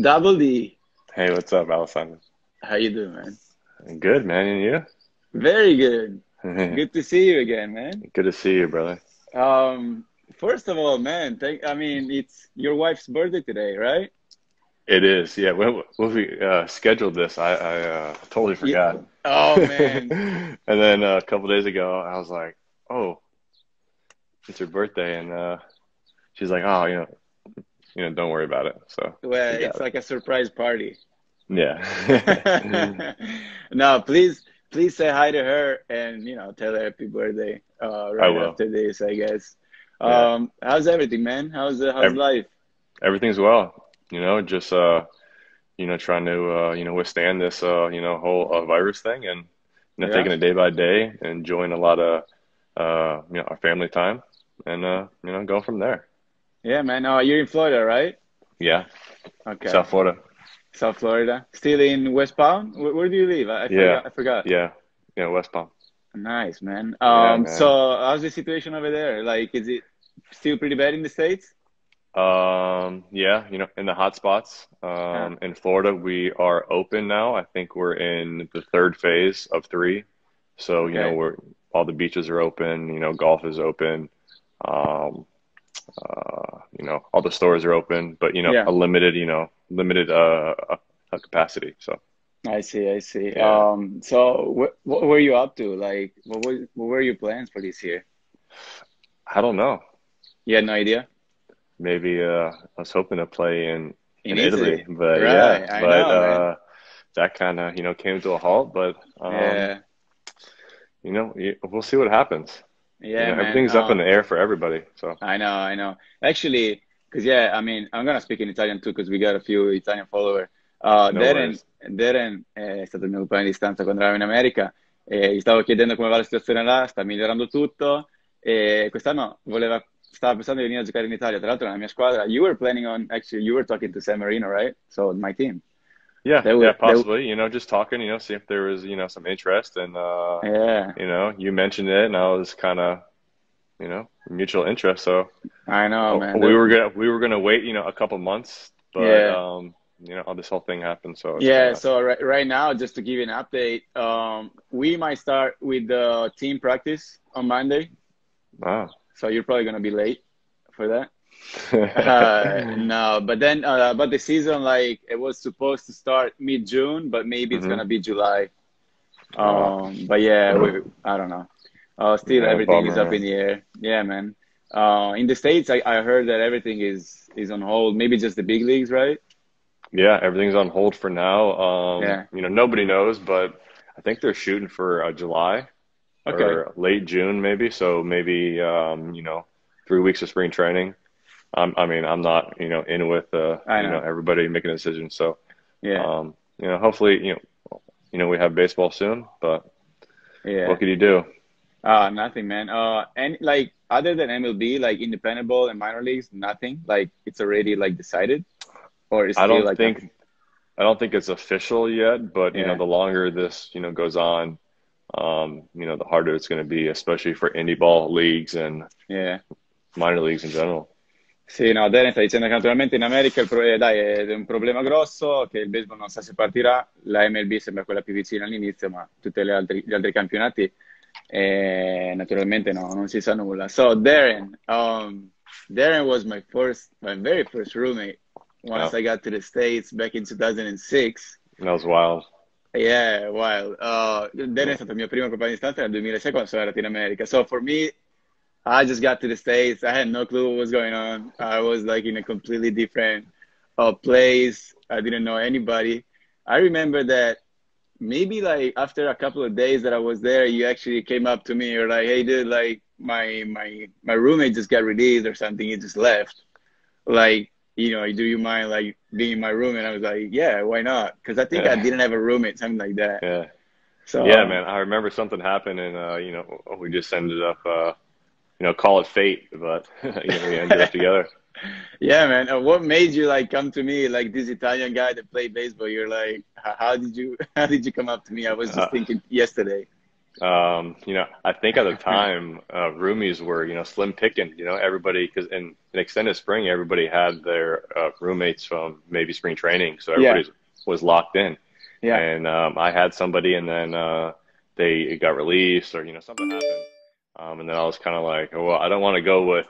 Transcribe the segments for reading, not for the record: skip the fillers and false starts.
Double D. Hey, what's up, Alessandro? How you doing, man? Good, man, and Very good. you? Good to see you again, man. Good to see you, brother. Um, First of all, man, I mean, it's your wife's birthday today, right? It is, yeah. When we scheduled this, I totally Yeah. forgot. Oh, man. And then a couple days ago, I was like, "Oh, it's her birthday," and she's like, "Oh, don't worry about it." So Well, we got it's it. like a surprise party. Yeah. No, please say hi to her and, tell her happy birthday I right will. after this, I guess. Yeah. How's everything, man? How's Ev life? Everything's well. Just trying to withstand this whole virus thing, and Yeah? taking it day by day, enjoying a lot of our family time, and go from there. Yeah, man. You're in Florida, right? Yeah, Okay. South Florida. South Florida. Still in West Palm? Where do you live? I Yeah, forgot. I forgot. yeah, yeah, West Palm. Nice, man. Yeah, So man. how's the situation over there? Like, is it still pretty bad in the States? Yeah, in the hot spots, Ah, in Florida, we are open now. I think we're in the third phase of three. So, okay. we're all the beaches are open, golf is open. Um, all the stores are open, but Yeah, a limited capacity. So, I see. I see. yeah, So what were you up to? Like, what were your plans for this year? I don't know. You had no idea? Maybe I was hoping to play In in Italy, Italy. but yeah, Right. I but know, man. that kind of came to a halt. But Yeah. we'll see what happens. Yeah, man. Everything's up in the air for everybody. So I know, I know. Actually, because yeah, I mean, I'm gonna speak in Italian too, because we got a few Italian followers. no worries. Darren è stato il mio compagno di stanza quando eravamo in America e gli stavo chiedendo come va la situazione là, sta migliorando tutto e quest'anno stava pensando di venire a giocare in Italia, tra l'altro nella mia squadra. Actually, you were talking to San Marino, right? So my team. Yeah, They yeah, were, they, possibly. Just talking. See if there was some interest, and yeah, you mentioned it, and I was kind of mutual interest. So I know, man. we were gonna wait a couple months, but Yeah. all this whole thing happened, so it's kind Yeah, of so right now, just to give you an update, we might start with the team practice on Monday. wow. So you're probably gonna be late for that. No, but then but the season, like, it was supposed to start mid-June, but maybe it's hmm gonna be July. Oh, But yeah, I don't know. Still yeah, everything is bummer, up in man. the air. Yeah, man. In the States, I heard that everything is on hold. Maybe just the big leagues, right? Yeah, everything's on hold for now. Yeah. Nobody knows, but I think they're shooting for July Okay. or late June, maybe. So maybe 3 weeks of spring training. I mean, I'm not in with I know. everybody making a decision. So Yeah. hopefully we have baseball soon. But what Yeah. could you do? Nothing, man. And like other than MLB, like independent ball and minor leagues, nothing. Like it's already like decided, or it's I still don't like think nothing. I don't think it's official yet, but Yeah, the longer this goes on, the harder it's going to be, especially for indie ball leagues and yeah. minor leagues in general. Sì, no, Darren sta dicendo che naturalmente in America dai, è un problema grosso, che il baseball non sa se partirà, la MLB sembra quella più vicina all'inizio, ma tutti gli altri campionati naturalmente no, non si sa nulla. So Darren was my very first roommate Yeah, once I got to the States back in 2006. that was wild. Yeah, wild. Darren è Yeah. stato il mio primo compagno di stanza nel 2006 quando sono arrivato in America. So for me, I just got to the States. I had no clue what was going on. I was like in a completely different place. I didn't know anybody. I remember that maybe like after a couple of days that I was there, you actually came up to me. You're like, "Hey, dude, like my roommate just got released or something. He just left. Like, do you mind like being in my room?" And I was like, "Yeah, why not?" Because I think I Yeah. didn't have a roommate, something like that. Yeah. Yeah, So man. I remember something happened and we just ended up call it fate, but we ended up together. yeah, man. What made you like come to me like this Italian guy that played baseball? You're like, how did you how did you come up to me? I was just Uh, thinking yesterday. I think at the time, roomies were, slim picking, everybody, because in extended spring, everybody had their roommates from maybe spring training. So Yeah, everybody was locked in. yeah. And I had somebody, and then they got released, or, something happened. And then I was kind of like, oh, well, I don't want to go with,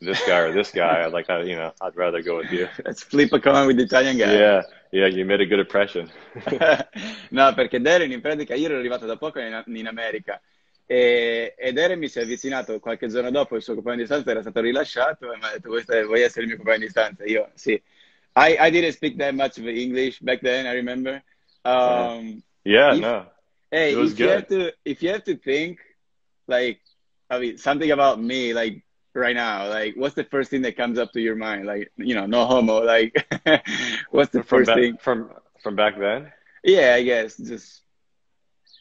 this guy or this guy. I'd rather go with you. Let's flip a coin with the Italian guy. Yeah, yeah, you made a good impression. No, perché Darin in pratica io ero arrivato da poco in America e Darin mi si è avvicinato qualche giorno dopo, il suo compagno di stanza era stato rilasciato e mi ha detto vuoi essere il mio compagno di stanza? Io sì. I didn't speak that much of English back then, I remember. Uh, Um, yeah, if no, hey, it was good. if you have to think like I mean something about me like right now, like what's the first thing that comes up to your mind? Like, no homo, like what's the From first back thing? from back then. Yeah, I guess just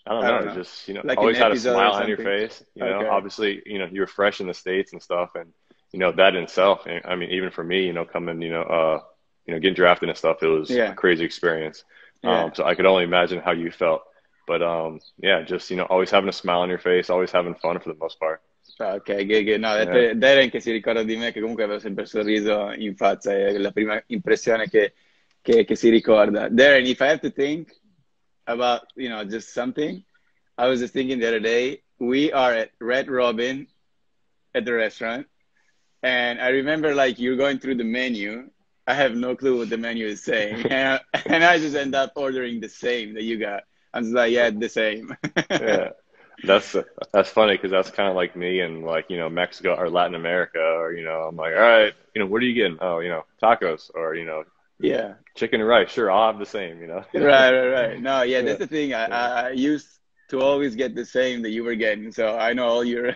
I don't I don't know, know, just, like an always had a episode or smile on your something. face, Okay. obviously, you were fresh in the States and stuff. And, that in itself, I mean, even for me, coming, getting drafted and stuff, it was a Yeah, crazy experience. yeah. So I could only imagine how you felt. But, yeah, just, always having a smile on your face, always having fun for the most part. Ok, no, Yeah. Darren che si ricorda di me che comunque aveva sempre il sorriso in faccia, è la prima impressione che si ricorda. Darren, if I have to think about, just something, I was just thinking the other day, we are at Red Robin at the restaurant, and I remember like you're going through the menu. I have no clue what the menu is saying, and I just end up ordering the same that you got. I'm just like, yeah, the same. Yeah. That's that's funny because that's kind of like me and like Mexico or Latin America, or I'm like, all right, what are you getting? Oh, tacos, or Yeah. chicken and rice. Sure, I'll have the same. Right. No, yeah, Yeah, that's the thing. yeah, I used to always get the same that you were getting, so I know all your,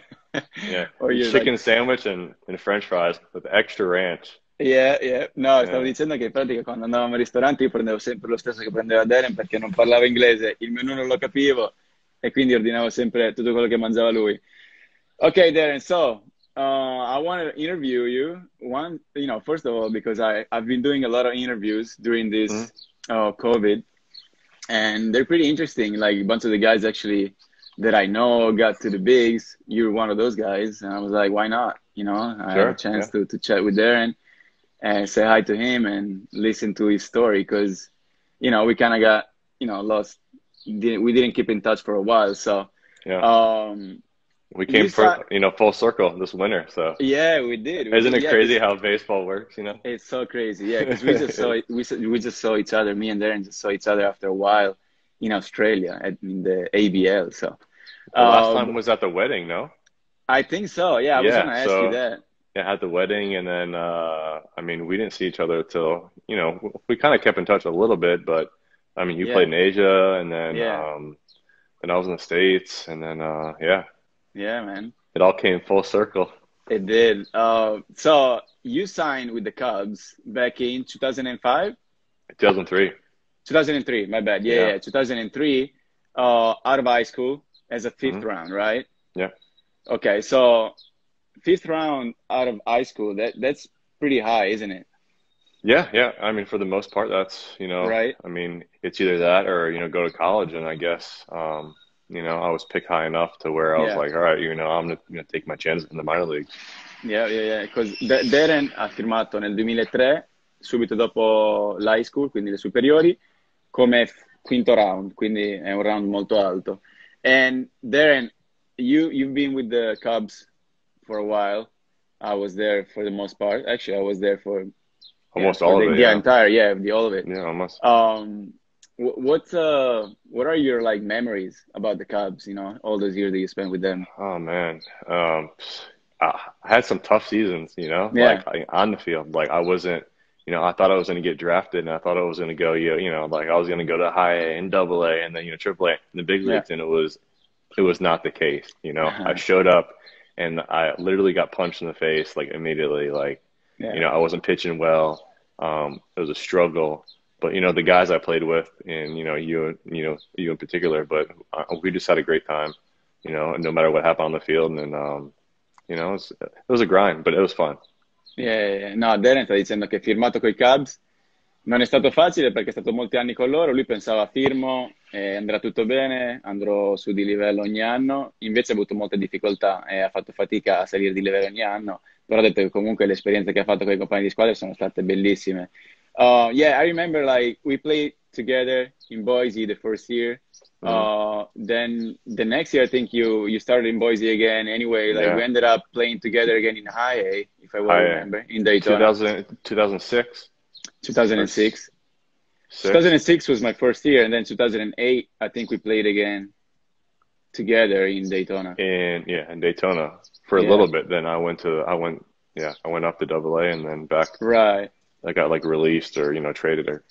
yeah. or your like, Chicken sandwich and French fries with extra ranch. yeah, yeah. No, stavo Yeah, dicendo che in pratica quando andavamo al ristorante io prendevo sempre lo stesso che prendeva Darren perché non parlava inglese, il menù non lo capivo e quindi ordinavo sempre tutto quello che mangiava lui. Okay, Darren. So, I want to interview you. One, first of all, because I've been doing a lot of interviews during hmm this COVID, and they're pretty interesting. Like a bunch of the guys actually that I know got to the bigs. You're one of those guys, and I was like, why not? I have a sure. Yeah, chance to chat with Darren and say hi to him and listen to his story because, we kind of got, lost. We didn't keep in touch for a while. So, yeah. um, We you came saw, for full circle this winter. So yeah, we did. We isn't did. it Yeah, crazy because how baseball works? it's so crazy. Yeah, because we just saw it. We just saw each other. Me and Darren just saw each other after a while in Australia in the ABL. So, The last time but was at the wedding, no? I think so. Yeah, I was Yeah. gonna ask you So that. yeah, at the wedding, and then I mean, we didn't see each other till we kind of kept in touch a little bit, but I mean, you played Yeah, in Asia, and yeah, then I was in the States, and then yeah, yeah, man. it all came full circle. It did. So you signed with the Cubs back in 2005, 2003. 2003. My bad. Yeah, Yeah. yeah, 2003. Out of high school as a fifth hmm round, right? Yeah. Okay, so fifth round out of high school. That's pretty high, isn't it? Yeah, yeah. I mean, for the most part, that's, Right? I mean, it's either that or, go to college. And I guess, I was picked high enough to where I was Yeah, like, all right, I'm gonna take my chances in the minor leagues. yeah, yeah, yeah. Because Darren ha firmato nel 2003, subito dopo l'high school, quindi le superiori, come quinto round, quindi è un round molto alto. And Darren, you've been with the Cubs for a while. I was there for the most part. Actually, I was there for yeah Almost for all of it. the Yeah. entire yeah the all of it. Yeah, almost. What are your like memories about the Cubs? All those years that you spent with them. Oh man. I had some tough seasons, Yeah, like on the field. Like I wasn't, I thought I was going to get drafted, and I thought I was going to go, like I was going to go to high A and double A and then, triple A in the big yeah, leagues. And it was not the case. I showed up and I literally got punched in the face like immediately. Like, yeah, I wasn't pitching well. It was a struggle. But the guys I played with, and you in particular, but we just had a great time. No matter what happened on the field, and it was a grind, but it was fun. yeah. No, Darren sta dicendo che è firmato coi Cubs Non è stato facile perché è stato molti anni con loro, lui pensava firmo, andrà tutto bene, andrò su di livello ogni anno, invece ha avuto molte difficoltà e ha fatto fatica a salire di livello ogni anno, però ha detto che comunque le esperienze che ha fatto con i compagni di squadra sono state bellissime. Yeah, I remember like we played together in Boise the first year. Hmm. Then the next year, I think you started in Boise again. Anyway, like we Yeah. ended up playing together again in High A, if I well Hi. remember, in Daytona, 2006 or 2006. six 2006 was my first year, and then 2008, I think we played again together in Daytona. in Daytona for a Yeah, little bit. Then I went up to Double A and then back. right. I got like released or traded or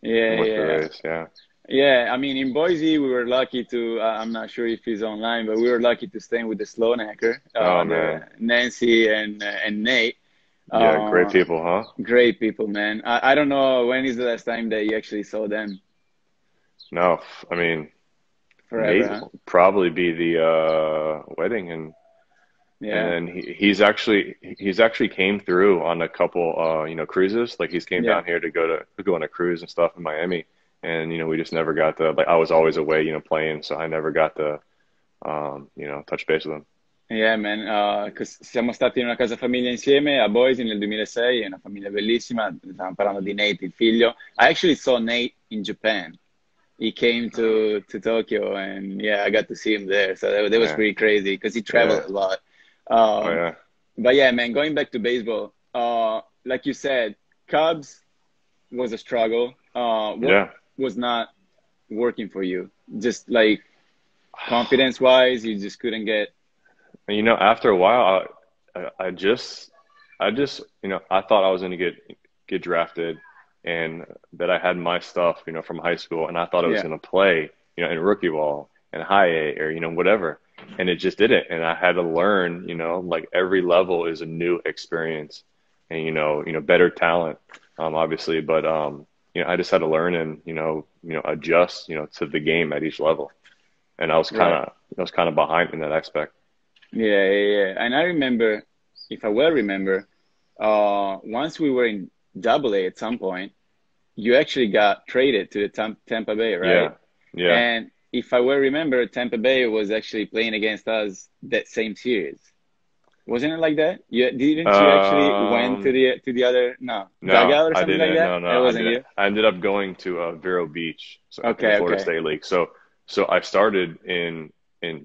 Yeah, went to the yeah. Rays. Yeah. Yeah, I mean, in Boise, we were lucky to, I'm not sure if he's online, but we were lucky to stay with the Sloanaker, Oh the man. Nancy and Nate. Yeah, great Uh, people, huh? Great people, man. I don't know when is the last time that you actually saw them. No, I mean Forever, Nate huh? will probably be the wedding and Yeah, then he's actually came through on a couple cruises. Like he's came yeah. down here to go on a cruise and stuff in Miami. And we just never got to like I was always away, playing, so I never got to touch base with him. Yeah, man, siamo stati in una casa famiglia insieme a Boise nel 2006, è una famiglia bellissima, stiamo parlando di Nate, il figlio. I actually saw Nate in Japan. He came to Tokyo and yeah, I got to see him there. So that was Yeah. pretty crazy because he traveled Yeah. a lot. Oh Um, yeah. but yeah, man, going back to baseball, like you said, Cubs was a struggle. What Yeah. was not working for you? Just like confidence wise, you just couldn't get. And after a while, I just I thought I was going to get drafted, and that I had my stuff, from high school, and I thought I was Yeah. going to play, in rookie ball and high A or whatever, and it just didn't, and I had to learn, like every level is a new experience, and better talent, obviously, but I just had to learn and adjust, to the game at each level, and Right. I was kind of behind in that aspect. Yeah, yeah, yeah. And I remember, if I well remember, once we were in Double A at some point, you actually got traded to the Tampa Bay, right? Yeah, yeah. And if I well remember, Tampa Bay was actually playing against us that same series. Wasn't it like that? Didn't you actually went to Um, the other no no, dugout or I something like didn't. that? No, no, It I wasn't didn't. you. I ended up going to Vero Beach, so in the Okay, Florida okay. State League. So I started in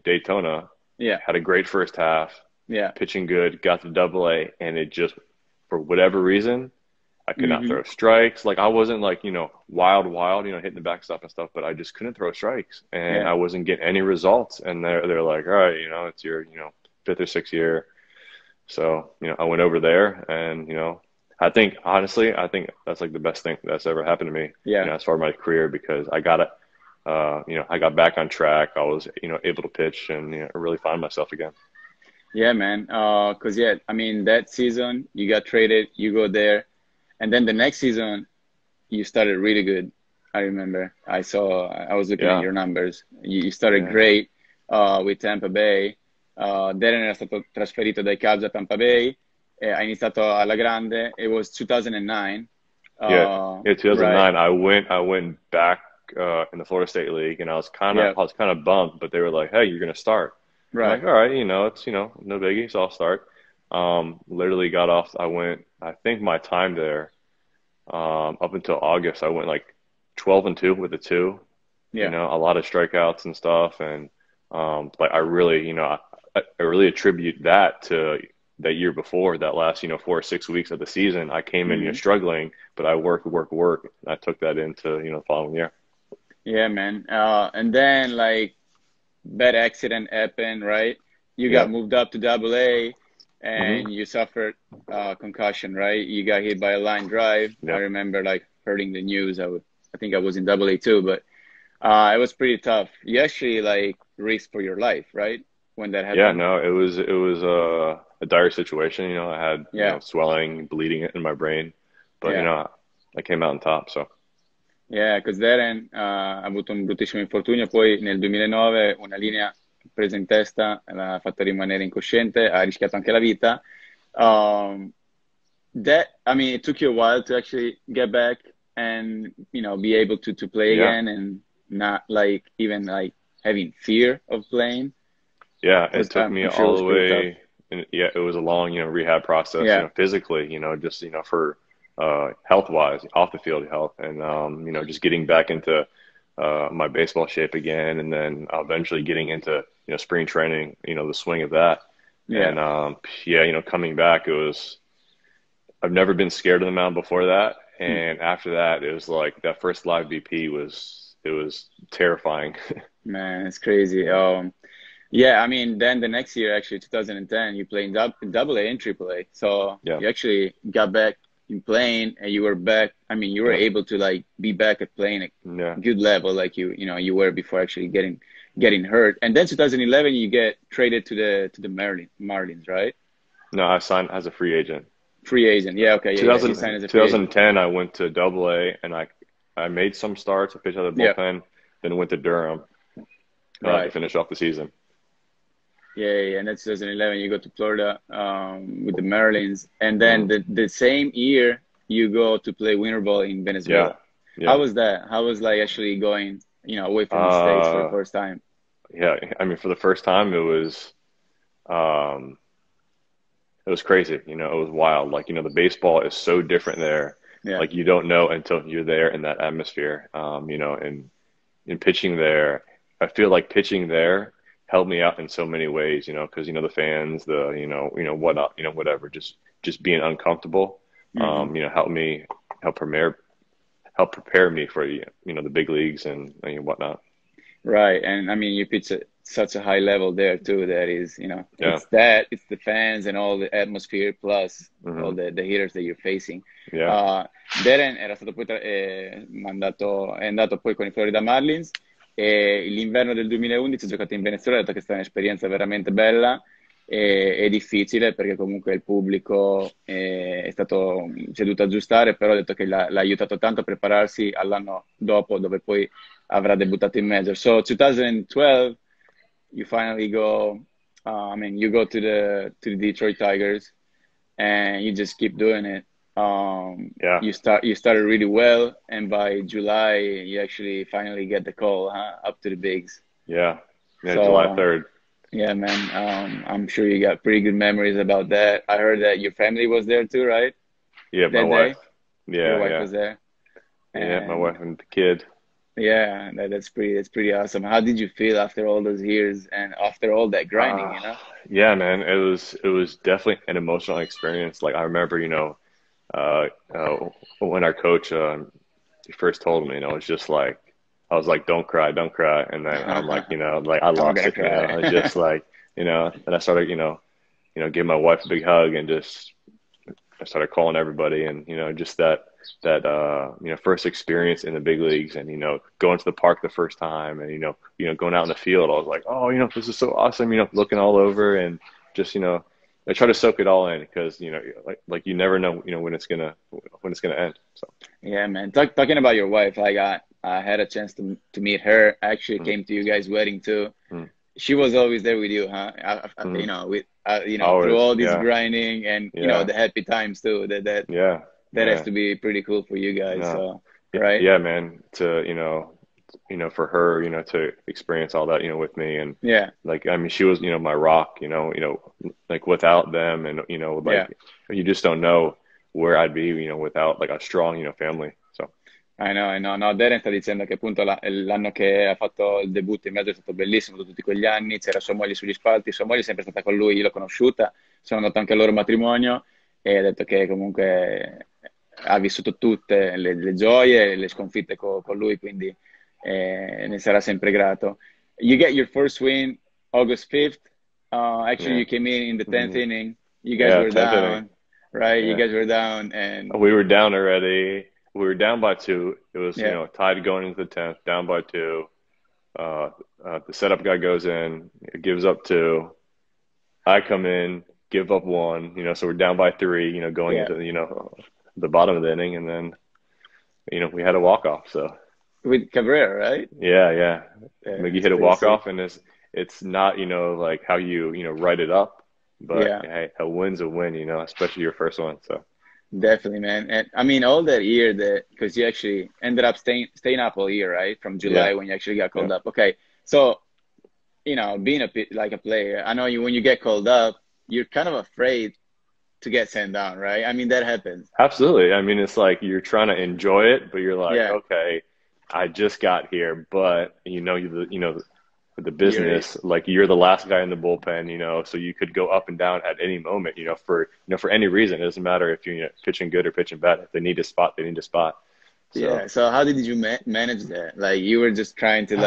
Daytona, Yeah, had a great first half, yeah. pitching good, got to Double A, and it just for whatever reason I could not Hmm. throw strikes. Like I wasn't like wild, hitting the backstop and stuff, but I just couldn't throw strikes, and Yeah, I wasn't getting any results. And they're like, all right, it's your fifth or sixth year. So, I went over there and, I think honestly, I think that's like the best thing that's ever happened to me, yeah, as far as my career because I got it, I got back on track. I was, able to pitch and, really find myself again. yeah, man. Cause yeah, I mean that season you got traded, you go there, and then the next season you started really good. I remember. I was looking at Yeah. your numbers. You started Yeah. great with Tampa Bay. Darren era stato trasferito dai Cubs a Tampa Bay. Ha iniziato alla grande. It was 2009. Yeah. Yeah. Right. 2009, I went back, in the Florida State League and Yeah. I was kind of bummed, but they were like, hey, you're going to start. I'm Right. like, all right, it's, no biggie. So I'll start. Literally got off. I think my time there, up until August, I went like 12-2 with a two, Yeah. a lot of strikeouts and stuff. And, like I really, I really attribute that to that year before that last, 4 or 6 weeks of the season. I came in, Hmm. struggling, but I worked. And I took that into, the following year. Yeah, man. And then like bad accident happened, right? You got Yeah. moved up to Double A, Hmm. and you suffered concussion, right? You got hit by a line drive. I Yep. remember like hearing the news. I think I was in Double A too, but it was pretty tough. You actually like risked for your life, right? When that Yeah. happened. No, it was a dire situation. I had, Yeah, swelling, bleeding in my brain, but, yeah, I came out on top. So yeah. Because Darren ha avuto un bruttissimo infortunio, poi nel 2009 una linea presa in testa l'ha fatta rimanere incosciente, ha rischiato anche la vita. Um, that I mean, it took you a while to actually get back, and be able to play Yeah. again and not like even like having fear of playing? Yeah, it Was took me I'm sure it all was the pretty tough. way, and yeah, it was a long, rehab process, Yeah, physically, just, for health wise, off the field health, and just getting back into my baseball shape again, and then eventually getting into, spring training, the swing of that, yeah. and yeah, coming back, I've never been scared of the mound before that, Hmm. and after that, it was like that first live BP it was terrifying. Man, it's crazy. Yeah, I mean, then the next year, actually, 2010, you played in double A and triple A. So Yeah, you actually got back in playing and you were back. I mean, you were yeah, able to like be back at playing a yeah. good level like you were before actually getting hurt. And then 2011, you get traded to the Marlins, right? No, I signed as a free agent. Free agent. Yeah, okay, yeah. You signed as a free agent. 2010, I went to Double A, and I made some starts. I pitched out of the Yeah, bullpen, then went to Durham to right. finish off the season. Yeah. And then 2011, you go to Florida with the Marlins, and then Mm. the same year you go to play winter ball in Yeah, Venezuela. How yeah, was that? How was like actually going, away from the States for the uh, first time? yeah. I mean, for the first time, um, it was crazy. It was wild. Like, the baseball is so different there. Yeah. Like, you don't know until you're there in that atmosphere. And in pitching there, I feel like pitching there helped me out in so many ways, because the fans, the whatnot, whatever, just being uncomfortable, Hmm. help prepare help prepare me for the big leagues and whatnot. Right. And I mean, you pitch at such a high level there too. That is, Yeah. it's the fans and all the atmosphere plus all Hmm. the hitters that you're facing. Yeah. Uh, Darren era stato poi è andato poi con i Florida Marlins e l'inverno del 2011 ha giocato in Venezuela, ha detto che è stata un'esperienza veramente bella e difficile perché comunque il pubblico si è dovuto aggiustare, però ha detto che l'ha aiutato tanto a prepararsi all'anno dopo dove poi avrà debuttato in major. So 2012, you finally go. I mean, you go to the Detroit Tigers, and you just keep doing it. Yeah. You started really well, and by July, you actually finally get the call, huh, up to the bigs. Yeah. Yeah. July So 3rd. yeah, man, I'm sure you got pretty good memories about that. I heard that your family was there too, right? Yeah. My That wife. day, your Yeah. wife Yeah. was there, Yeah. My and wife and the kid. yeah, that's pretty awesome. How did you feel after all those years and after all that grinding, Uh, yeah, man, it was definitely an emotional experience. Like I remember, uh, uh, when our coach first told me, it's just like I was like, "Don't cry, don't cry," and then I'm like, like I I'm lost gonna it. I was cry. just like, and I started, give my wife a big hug and just I started calling everybody, and just that first experience in the big leagues, and going to the park the first time, and going out in the field, I was like, oh, this is so awesome, looking all over, and just I try to soak it all in because like you never know when it's gonna end. So Yeah, man. Talking about your wife, I had a chance to meet her. I actually mm, came to you guys' wedding too. mm, She was always there with you, huh? mm. With through Always, all this yeah, grinding and yeah, the happy times too. yeah, That has yeah. to be pretty cool for you guys. No, So, right? yeah, man. To for her, to experience all that, with me, and Yeah, like, I mean, she was, my rock, like without them, and yeah. like you just don't know where I'd be, without like a strong, family. So I know. No, Darren sta dicendo che appunto l'anno che ha fatto il debutto in mezzo è stato bellissimo, tutti quegli anni, c'era sua moglie sugli spalti, sua moglie è sempre stata con lui, io l'ho conosciuta, sono andato anche al loro matrimonio e ha detto che comunque ha vissuto tutte le gioie e le sconfitte con lui, quindi ne sarà sempre grato. You get your first win August 5th. Actually, yeah, you came in the 10th hmm inning. You guys yeah, were 10th inning, down, right? You yeah. guys were down, and We were down already. We were down by two. It was, yeah, tied going into the 10th, down by two. Uh, the setup guy goes in, gives up two. I come in, give up one, so we're down by three, going yeah. into, the bottom of the inning, and then, we had a walk off. So With Cabrera, right? yeah, yeah. Yeah, Like you it's hit a pretty walk sick. off, and it's not, like how you, write it up, but Yeah, hey, a win's a win, especially your first one. So Definitely, man. And I mean, all that year that because you actually ended up staying up all year, right? From Yeah, July when you actually got yeah, called up. Okay, so being like a player, I know you when you get called up, you're kind of afraid to get sent down, right? I mean, that happens. absolutely. I mean, it's like you're trying to enjoy it, but you're like, Yeah, okay, I just got here, but the you're business, like you're the last guy in the bullpen, so you could go up and down at any moment, for any reason. It doesn't matter if you're pitching good or pitching bad. If they need a spot, they need a spot. So yeah. So how did you manage that? Like you were just trying to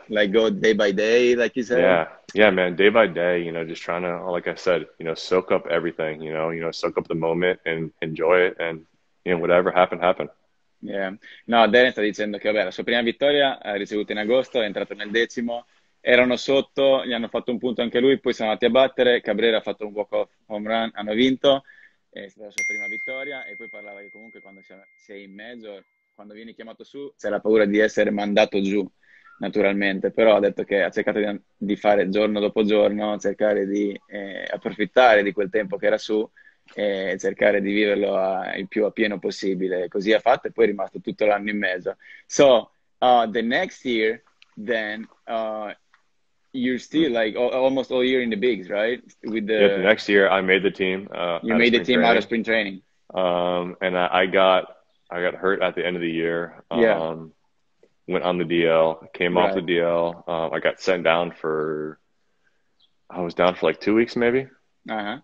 like go day by day, like you said. yeah, yeah, man, day by day, just trying to, like I said, soak up everything, soak up the moment and enjoy it, and whatever happened, happened. Yeah. No, Darin sta dicendo che vabbè, la sua prima vittoria ha ricevuto in agosto, è entrato nel 10º, erano sotto, gli hanno fatto un punto anche lui, poi sono andati a battere, Cabrera ha fatto un walk-off home run, hanno vinto, è stata la sua prima vittoria e poi parlava che comunque quando sei in mezzo, quando vieni chiamato su, c'è la paura di essere mandato giù, naturalmente, però ha detto che ha cercato di fare giorno dopo giorno, cercare di approfittare di quel tempo che era su e cercare di viverlo il più a pieno possibile. Così ha fatto e poi è rimasto tutto l'anno in mezzo. So, the next year, then, you're still like almost all year in the bigs, right? With Yeah, the the next year I made the team You out of made the spring team out of training. spring training. And I got hurt at the end of the year. Yeah, Went on the DL, came off the right. DL. I got sent down I was down for like 2 weeks maybe, Uh-huh.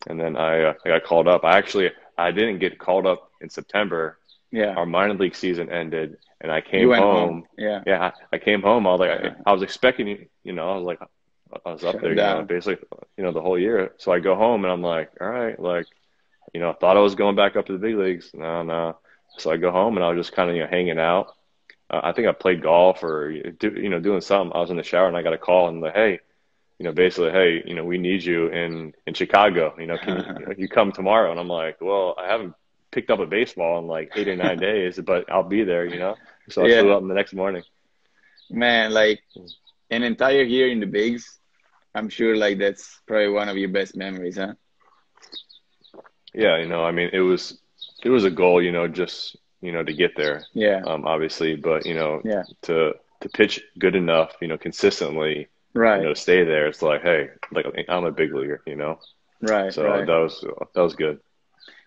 and then I got called up. I didn't get called up in September. Yeah. Our minor league season ended, and I You came went home. home. Yeah. Yeah, I came home. I was like, Uh, I was expecting, I was like, I was up Shut there, down. basically, the whole year. So I go home and I'm like, all right, like, I thought I was going back up to the big leagues. No, no. So I go home and I was just kind of, hanging out. I think I played golf or, doing something. I was in the shower and I got a call and like, hey, basically, hey, we need you in Chicago. Can you come tomorrow? And I'm like, well, I haven't picked up a baseball in like 8 or 9 days, but I'll be there. So I flew Yeah. up the next morning. Man, like an entire year in the bigs, I'm sure like that's probably one of your best memories, huh? Yeah, I mean, it was a goal, just to get there, Yeah. obviously, but Yeah. to pitch good enough, consistently, Right. to stay there. It's like, hey, like I'm a big leaguer. Right, So right. that was good.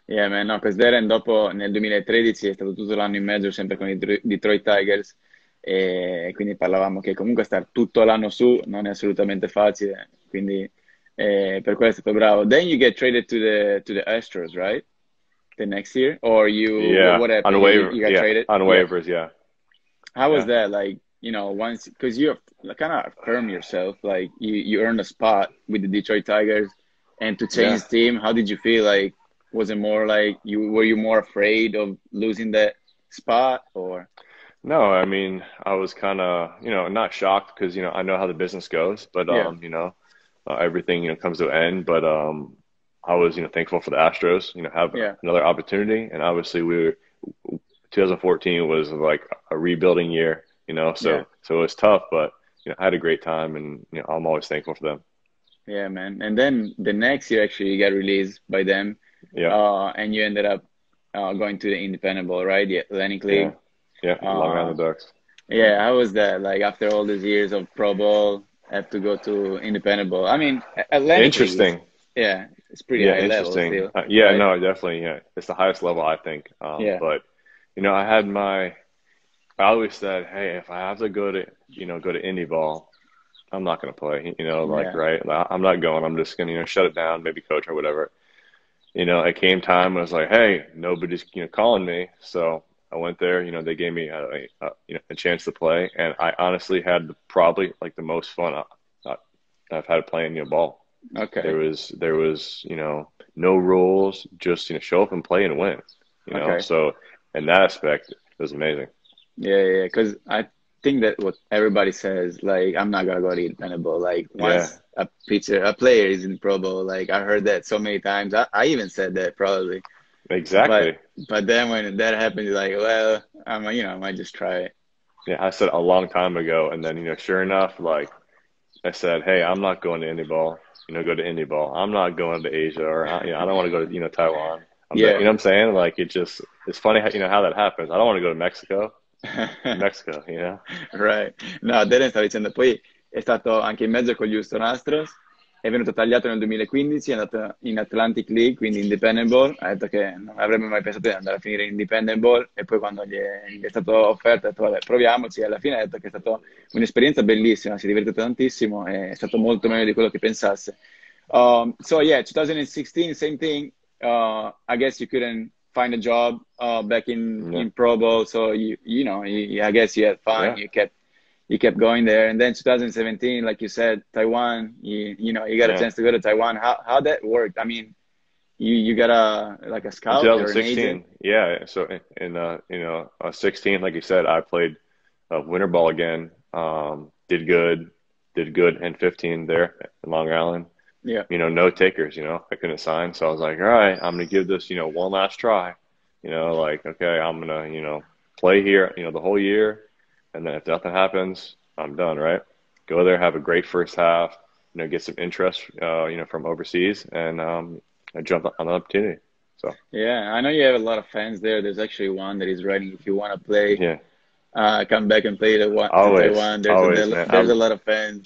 Yeah, man, no, because Darren dopo nel 2013 è stato tutto l'anno in mezzo sempre con i Detroit Tigers e quindi parlavamo che comunque stare tutto l'anno su non è assolutamente facile, quindi per quello è stato bravo. Then you get traded to the Astros, right? The next year? Or Yeah, what on happened? waiver, You got yeah, traded? on Yeah. waivers, yeah, How was yeah, that? Like, once, because you kind of affirm yourself, like you earned a spot with the Detroit Tigers, and to yeah. change team, how did you feel? Like, was it more like were you more afraid of losing that spot or? No, I mean, I was kind of, not shocked because, I know how the business goes, but, Yeah, everything, comes to an end. But I was, thankful for the Astros, have yeah, another opportunity. And obviously 2014 was like a rebuilding year, yeah, so it was tough, but, I had a great time and, I'm always thankful for them. yeah, man. And then the next year, actually, you got released by them, Yeah. and you ended up going to the Independent Ball, right? The Atlantic Yeah. League. Yeah. Long Uh, Island Ducks. Yeah, how was that? Like after all these years of pro ball, have to go to independent ball. I mean, Atlantic League is, Interesting. yeah, it's pretty Yeah. high level Interesting. still, Yeah. right? No, definitely. Yeah. It's the highest level, I think. Yeah, But, I always said, hey, if I have to go to indie ball, I'm not going to play, like, yeah, right. I'm not going. I'm just going to, shut it down, maybe coach or whatever. It came time. I was like, hey, nobody's, calling me. So I went there, they gave me a chance to play. And I honestly had probably like the most fun I've had playing, ball. okay, There was, no rules, just, show up and play and win. okay, So in that aspect, it was amazing. yeah, yeah. Because I think that what everybody says, like, I'm not gonna go to independent ball. Like Yeah, once a player is in pro ball, like I heard that so many times. I even said that probably, but exactly. then when that happened, you're like, well, I might just try it. Yeah, I said a long time ago, and then sure enough, like I said, hey, I'm not going to indie ball. Go to indie ball. I'm not going to Asia, or I don't want to go to Taiwan. You know Yeah. what I'm saying? Like it's funny how, how that happens. I don't want to go to Mexico, you know? Right. No, Darren stava dicendo, poi è stato anche in mezzo con gli Houston Astros, è venuto tagliato nel 2015, è andato in Atlantic League, quindi Independent Ball, ha detto che non avrebbe mai pensato di andare a finire in Independent Ball e poi quando gli è stato offerto ha detto vabbè proviamoci e alla fine ha detto che è stata un'esperienza bellissima, si è divertito tantissimo e è stato molto meglio di quello che pensasse. So yeah, 2016, same thing. I guess you couldn't find a job back Yeah. in Pro Bowl, so I guess you had fun. Yeah. You kept going there, and then 2017, like you said, Taiwan. You got a Yeah. chance to go to Taiwan. How that worked? I mean, you got a In scout or an agent? 2016, yeah. So in 16, like you said, I played winter ball again. Did good in 15 there in Long Island. Yeah. No takers. I couldn't sign, so I was like, all right, I'm gonna give this one last try. Like okay, I'm gonna play here the whole year, and then if nothing happens, I'm done. Right? Go there, have a great first half. Get some interest from overseas, and I jumped on the opportunity. So Yeah, I know you have a lot of fans there. There's actually one that is writing if you want to play, yeah, come back and play to always, Taiwan. always, man. There's a lot of fans.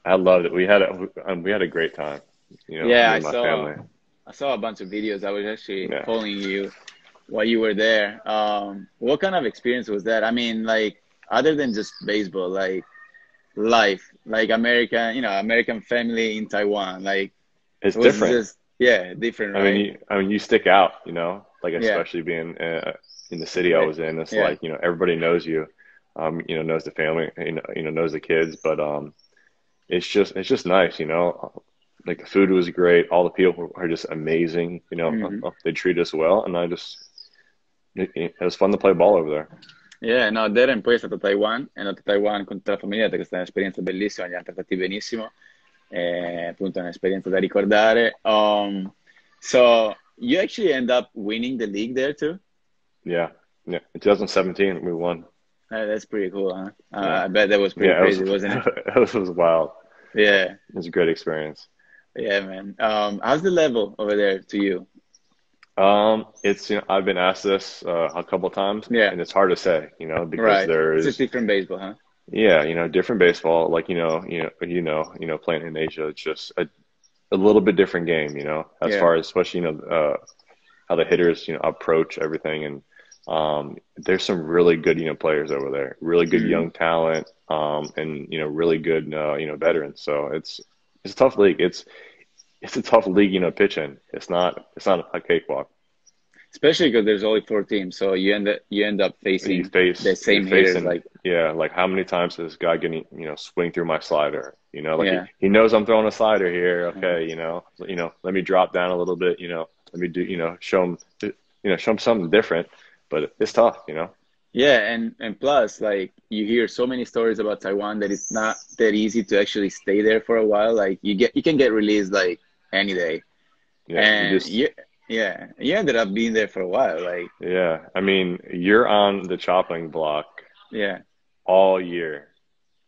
I loved it. We had a great time. Yeah, Me and my family. I saw a bunch of videos. I was actually Yeah, following you while you were there. What kind of experience was that? I mean, like other than just baseball, like life, like American family in Taiwan. Like it's it was different. just yeah, different, I mean, right? you stick out. Like Yeah, especially being in the city I right. was in. It's Yeah. like everybody knows you. Knows the family. Knows the kids. But it's just nice. Like the food was great. All the people are just amazing. Mhm. They treat us well, and it was fun to play ball over there. Yeah, no, Darren poi è stato a Taiwan, è andato a Taiwan con tutta la famiglia, ha detto che è stata un'esperienza bellissima, li hanno trattati benissimo, appunto è un'esperienza da ricordare. So you actually end up winning the league there too? Yeah, yeah. In 2017, we won. That's pretty cool, huh? Yeah, I bet that was pretty yeah. It was crazy, wasn't it? it was wild. Yeah, It was a great experience. yeah, man. How's the level over there to you? It's I've been asked this a couple times, Yeah, and it's hard to say, because right. there It's just is, different baseball, huh? yeah, different baseball. Like playing in Asia, it's just a little bit different game, as Yeah. far as especially how the hitters approach everything, and there's some really good players over there, really good Mhm. young talent, and really good veterans. So it's a tough league. It's a tough league, pitching. It's not a cakewalk. Especially because there's only four teams, so you end up You facing the face you're same hitters, facing like yeah, like how many times has this guy getting swing through my slider? Like he, yeah. he knows I'm throwing a slider here. Okay, let me drop down a little bit. Let me do show him something different. But it's tough. Yeah, and plus, like you hear so many stories about Taiwan that it's not that easy to actually stay there for a while. Like you can get released like any day, Yeah, you and just you ended up being there for a while. Like yeah. I mean, you're on the chopping block yeah, all year,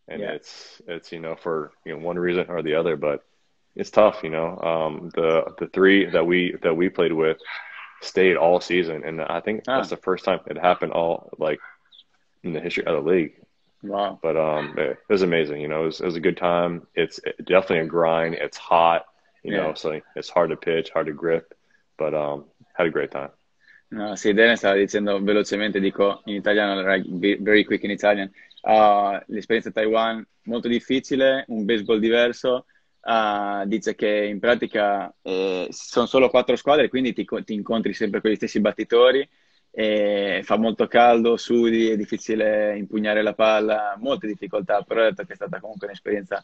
and yeah, it's for one reason or the other, but it's tough. The three that we played with stayed all season, and I think that's ah, the first time it happened all like in the history of the league. wow, But it was amazing. It was a good time. It's definitely a grind. It's hot. yeah. So it's hard to pitch, hard to grip, but had a great time. No, sì, Daniel stava dicendo velocemente, dico in italiano, like, very quick in Italian. L'esperienza a Taiwan molto difficile, un baseball diverso. Dice che in pratica sono solo quattro squadre, quindi ti incontri sempre con gli stessi battitori. E fa molto caldo, sudi, è difficile impugnare la palla, molte difficoltà, però ha detto che è stata comunque un'esperienza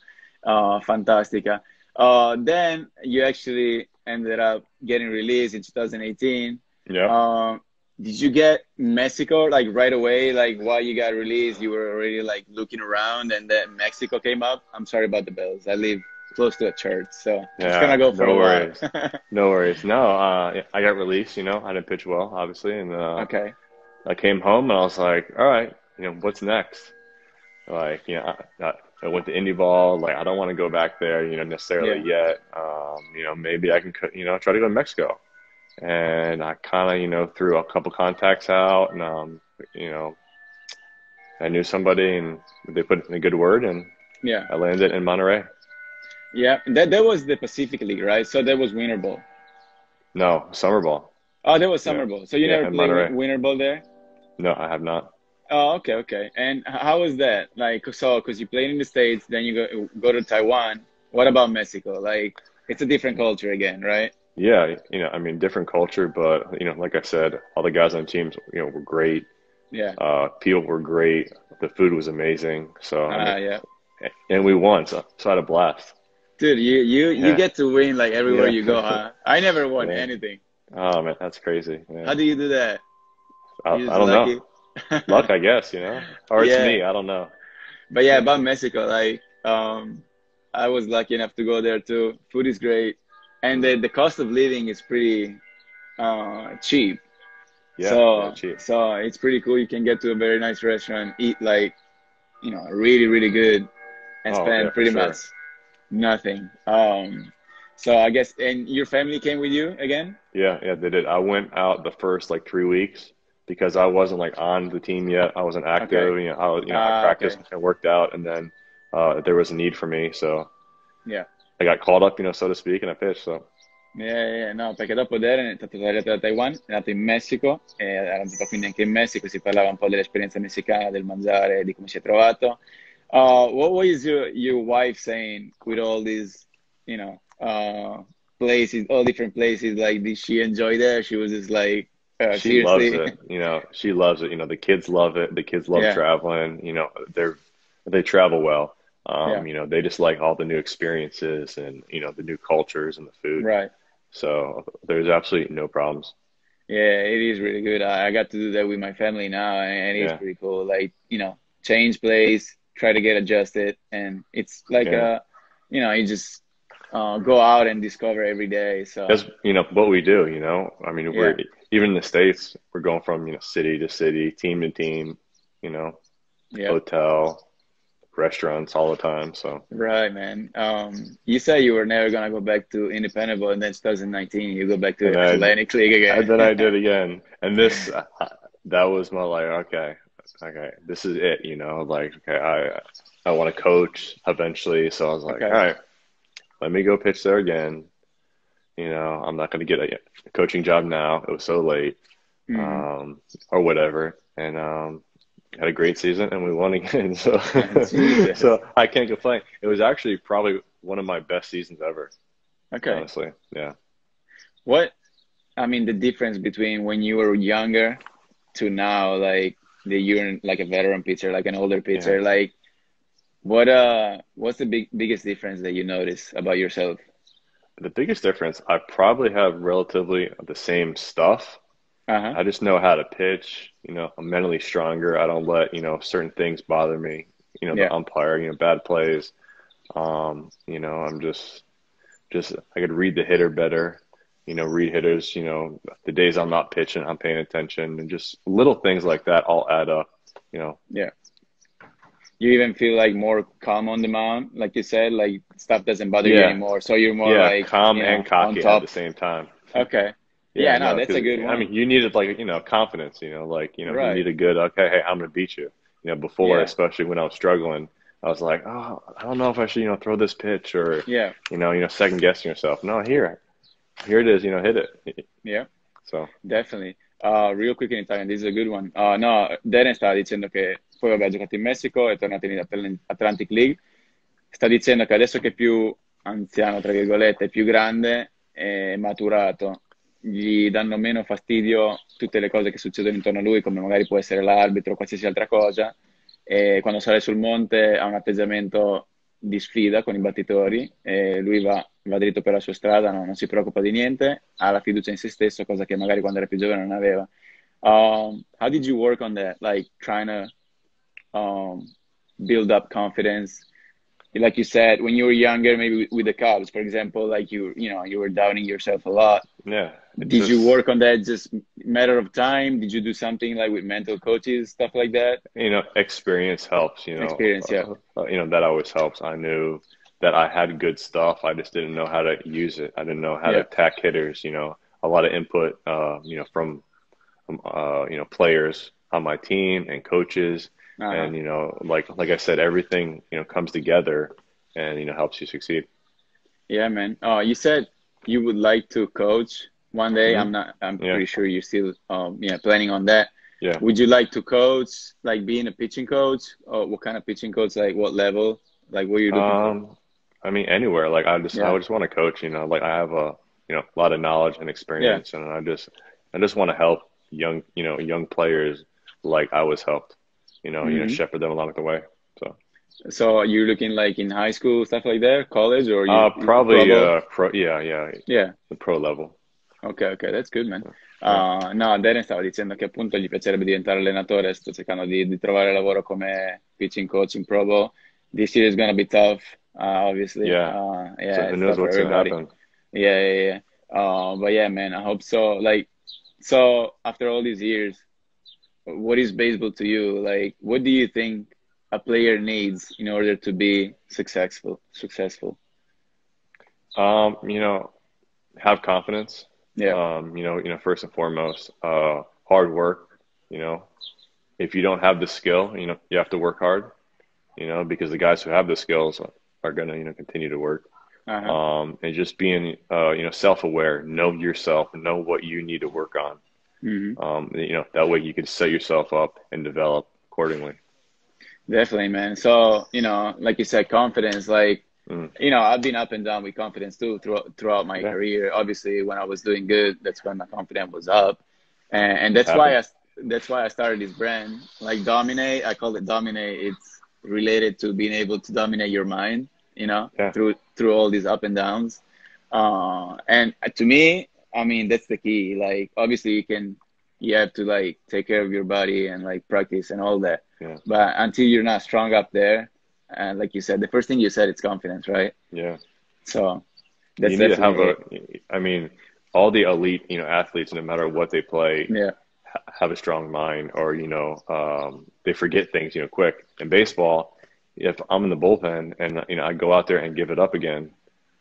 fantastica. Then you actually ended up getting released in 2018. Yeah. Uh, did you get Mexico like right away? Like while you got released, you were already like looking around, and then Mexico came up. I'm sorry about the bells. I live close to a church, so it's gonna Yeah. go for No a while. worries. No worries. No, I got released. I didn't pitch well, obviously, and Okay. I came home and I was like, all right, what's next? Like, I went to indie ball. Like, I don't want to go back there, necessarily Yeah. yet. Maybe I can, try to go to Mexico. and I kind of, threw a couple contacts out, and you know, I knew somebody, and they put in a good word, and Yeah. I landed in Monterey. Yeah. That was the Pacific League, right? So that was Winter Ball. No, summer ball. Oh, that was Yeah, Summer Ball. So you never yeah, in played Monterey. Winter Ball there? No, I have not. Oh, okay, okay. And how was that? Like, so, because you played in the States, then you go to Taiwan. What about Mexico? Like, it's a different culture again, right? Yeah, I mean, different culture, but like I said, all the guys on the teams, were great. Yeah. People were great. The food was amazing. So I mean, Yeah. and we won, so I had a blast. Dude, you Yeah, get to win like everywhere yeah, you go, huh? I never won yeah. anything. Oh man, that's crazy. Yeah, How do you do that? You I just don't know. lucky? Luck, I guess, or it's Yeah. me. I don't know. But yeah, about Mexico, like, I was lucky enough to go there too. Food is great, and Hmm. the cost of living is pretty cheap. Yeah, yeah, So cheap. so it's pretty cool. You can get to a very nice restaurant, eat like, really, really good, and Oh yeah, spend for pretty much sure. nothing. So I guess, and your family came with you again? Yeah, yeah, they did. I went out the first like 3 weeks because I wasn't like on the team yet. I wasn't Okay. active. I practiced Okay. and worked out, and then there was a need for me, so Yeah. I got called up, so to speak, and I pitched. So No, perché dopo Darren è stato tagliato da Taiwan, è nato in Messico, e era andato quindi anche in Messico, si parlava un po' dell'esperienza messicana, del mangiare, di come si è trovato. What was your wife saying with all these, places, all different places? Like, did she enjoy that? She was just like, she loves seriously? it. She loves it. The kids love it. The kids love Yeah, traveling. They travel well. yeah, They just like all the new experiences and the new cultures and the food. right. So there's absolutely no problems. Yeah, it is really good. I got to do that with my family now, and it's Yeah, pretty cool. Like, change place, try to get adjusted, and it's like yeah. you just go out and discover every day. So, That's what we do. I mean, we're yeah, even in the States, we're going from city to city, team to team, you know, yeah, hotel, restaurants all the time. So, right, man. You said you were never gonna go back to independent, but then 2019, you go back to and Atlantic League then I again. did again, and this that was my like, okay, this is it. Like, okay, I want to coach eventually. So I was like, all Okay. right, let me go pitch there again. I'm not going to get a coaching job now. It was so late, Hmm. or whatever. And had a great season, and we won again. So, Jesus. so I can't complain. It was actually probably one of my best seasons ever, Okay. honestly. Yeah, What, I mean, the difference between when you were younger to now, like that you're like a veteran pitcher, like an older yeah. pitcher, like what's the biggest difference that you notice about yourself? The biggest difference, I probably have relatively the same stuff. Uh-huh. I just know how to pitch. I'm mentally stronger. I don't let certain things bother me. The Yeah. umpire, bad plays. I'm just I could read the hitter better, read hitters, the days I'm not pitching, I'm paying attention, and just little things like that all add up, you know. Yeah. You even feel like more calm on the mound, like you said, like stuff doesn't bother you Yeah, anymore. So you're more yeah, like, calm and on cocky at the top. same time. Okay. Yeah, Yeah, no, no, that's because a good I mean, one. you needed like confidence, like you Right. need a good okay, hey, I'm gonna beat you. Before, Yeah. especially when I was struggling, I was like, oh, I don't know if I should throw this pitch or Yeah. second guessing yourself. No, here it is, hit it. Yeah. So Definitely. Real quick in Italian, this is a good one. No, Darren stava dicendo che poi vabbè, ha giocato in Messico, è tornato in Atlantic League. Sta dicendo che adesso che è più anziano, tra virgolette, è più grande e maturato, gli danno meno fastidio tutte le cose che succedono intorno a lui, come magari può essere l'arbitro o qualsiasi altra cosa. E quando sale sul monte ha un atteggiamento di sfida con i battitori e lui va dritto per la sua strada, non si preoccupa di niente, ha la fiducia in se stesso, cosa che magari quando era più giovane non aveva. How did you work on that? Like trying to build up confidence? Like you said, when you were younger, maybe with the Cubs, for example, like you were doubting yourself a lot. yeah, it's Did you just work on that just matter of time? Did you do something like with mental coaches, stuff like that? experience helps. Experience, yeah. That always helps. I knew that I had good stuff. I just didn't know how to use it. I didn't know how to Yeah. attack hitters. a lot of input, from players on my team and coaches. Uh-huh. And, like I said, everything, comes together and, helps you succeed. Yeah, man. You said you would like to coach one day. Hmm. I'm Yeah. pretty sure you're still, planning on that. Yeah. Would you like to coach, like being a pitching coach? Or what kind of pitching coach? Like what level? Like what you're looking for? I mean, anywhere. Like I Yeah. just want to coach, like I have a lot of knowledge and Yeah. experience, and I just want to help young players like I was helped, Hmm. shepherd them along the way. So, So you're looking like in high school, stuff like that, college, or you pro probably, ball? yeah, Yeah. the pro level. Ok, ok, that's good, man. Yeah. No, Darin stava dicendo che appunto gli piacerebbe diventare allenatore, sto cercando di trovare lavoro come pitching coach in Pro Bowl. This year is gonna be tough, obviously. Yeah. So Yeah, who it's knows tough for what's gonna everybody. happen? Yeah, yeah, yeah. But yeah, man, I hope so. Like, so after all these years, what is baseball to you? Like, what do you think a player needs in order to be successful? Successful. Um, you know, have confidence. Yeah. First and foremost, hard work. You know, if you don't have the skill, you have to work hard. Because the guys who have the skills are gonna, continue to work. Uh-huh. And just being, self-aware, know yourself, know what you need to work on. Hmm. That way you can set yourself up and develop accordingly. Definitely, man. So, like you said, confidence, like, Mm. I've been up and down with confidence too throughout my Yeah, career. Obviously, when I was doing good, that's when my confidence was up. And it happens. that's why I started this brand. Like Dominate, I call it Dominate. It's related to being able to dominate your mind, Yeah, through all these up and downs. And to me, I mean, that's the key. Like, obviously, you have to like take care of your body and like practice and all that. yeah, But until you're not strong up there, and like you said, the first thing you said, it's confidence, right? yeah. So that's You need to have definitely it. I mean, all the elite, athletes, no matter what they play, Yeah. have a strong mind, or they forget things, quick. In baseball, if I'm in the bullpen and I go out there and give it up again,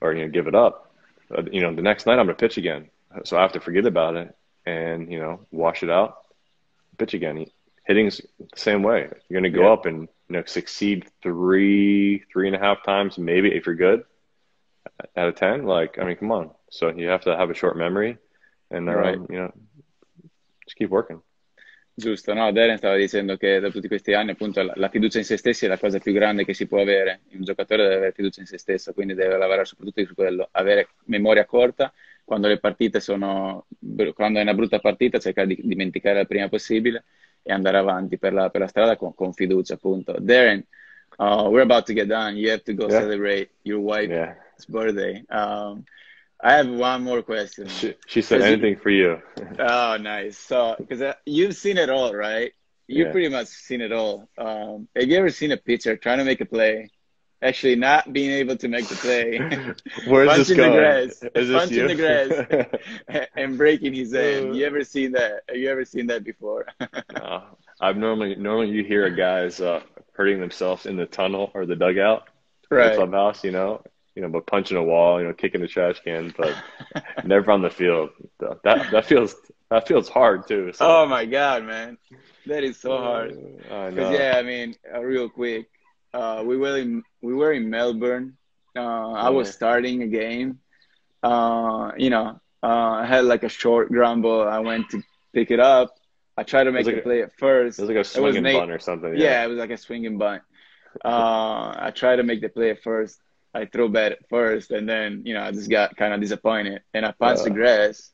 or give it up, the next night I'm gonna pitch again, so I have to forget about it and wash it out, pitch again. Hitting's the same way. You're gonna go Yeah. up and succeed three and a half times, maybe, if you're good, out of 10. Like, I mean, come on. So you have to have a short memory, and Right. just keep working. Giusto, no? Darren stava dicendo che da tutti questi anni, appunto, la fiducia in se stessi è la cosa più grande che si può avere. Un giocatore deve avere fiducia in se stesso, quindi deve lavorare soprattutto su quello, avere memoria corta. Quando le partite quando è una brutta partita, cercare di dimenticare il prima possibile e andare avanti per la strada con fiducia, appunto. Darren, we're about to get done. You have to go Yeah, celebrate your wife's yeah. birthday. I have one more question, man. She said 'Cause anything for you. Oh, nice. So, because you've seen it all, right? You've Yeah. pretty much seen it all. Have you ever seen a pitcher trying to make a play, actually not being able to make the play, Where's this punching the going? grass, Is this punching you? the grass, and breaking his hand? You Uh, ever seen that? Have you ever seen that before? no. I've normally you hear guys hurting themselves in the tunnel or the dugout in the Right. clubhouse, but punching a wall, kicking the trash can, but never on the field. That feels hard too. Oh So my God, man, that is so hard. I Cause know. yeah, I mean, real quick, we were in Melbourne. I was Uh, starting a game. I had like a short ground ball. I went to pick it up. I tried to it was make the like play at it first. was like a It was swinging Nate. bunt or something. Yeah. Yeah, it was like a swinging bunt. I tried to make the play at first. I threw bad at first, and then I just got kind of disappointed, and I punched the Uh, grass,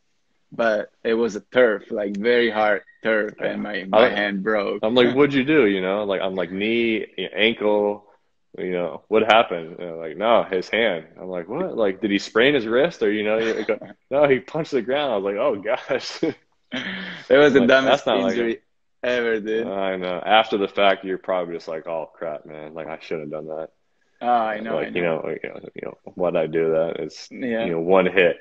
but it was a turf, like very hard turf, and yeah. my hand broke. I'm like, what'd you do? Like I'm like knee, ankle. What happened? Like, no, his hand. I'm like, what? Like, did he sprain his wrist, or no, he punched the ground. I was like, oh gosh. It was I'm the like, that's dumbest not like a. injury ever, dude. I know. After the fact, you're probably just like, oh crap, man. Like, I shouldn't have done that. Oh, I know, I Like, know. why'd I do that? It's Yeah. one hit.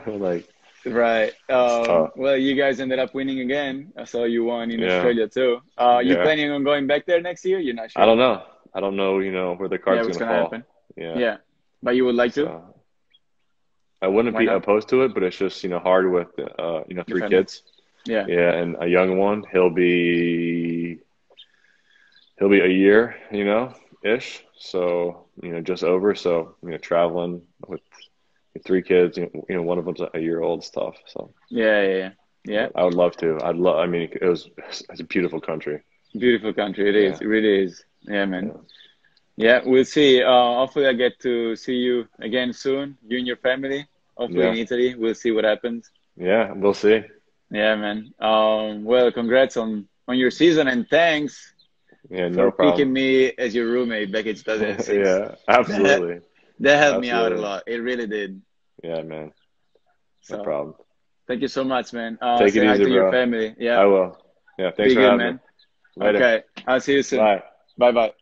Like Right. it's tough. Well, you guys ended up winning again. I saw you won in Yeah, Australia too. You yeah. planning on going back there next year? You're not I sure. don't know. I don't know. Where the Yeah, card's what's gonna gonna happen? fall. Yeah. Yeah, but you would like to? So. I wouldn't Why be not? opposed to it, but it's just, hard with, Your three family. kids. Yeah. Yeah, and a young one, he'll be a year, ish. So, just over. So, traveling with three kids, one of them's a year old stuff. So, Yeah. Yeah. Yeah. Yeah. but I would love to. I mean, it's a beautiful country. Beautiful country. It Yeah, is. It really is. Yeah, man. yeah, Yeah, we'll see. Hopefully, I get to see you again soon. You and your family. Hopefully, in yeah, Italy. We'll see what happens. yeah. We'll see. Yeah, man. Well, congrats on your season, and thanks Yeah, for no picking problem. me as your roommate back in 2006. Yeah, That absolutely. that helped me out a Absolutely. lot. It really did. Yeah, man. No So, problem. thank you so much, man. Take it Say hi easy, to your bro. family. Yeah, I will. Yeah, thanks be for good, having me. man. Later. Okay, I'll see you soon. Bye. Bye bye.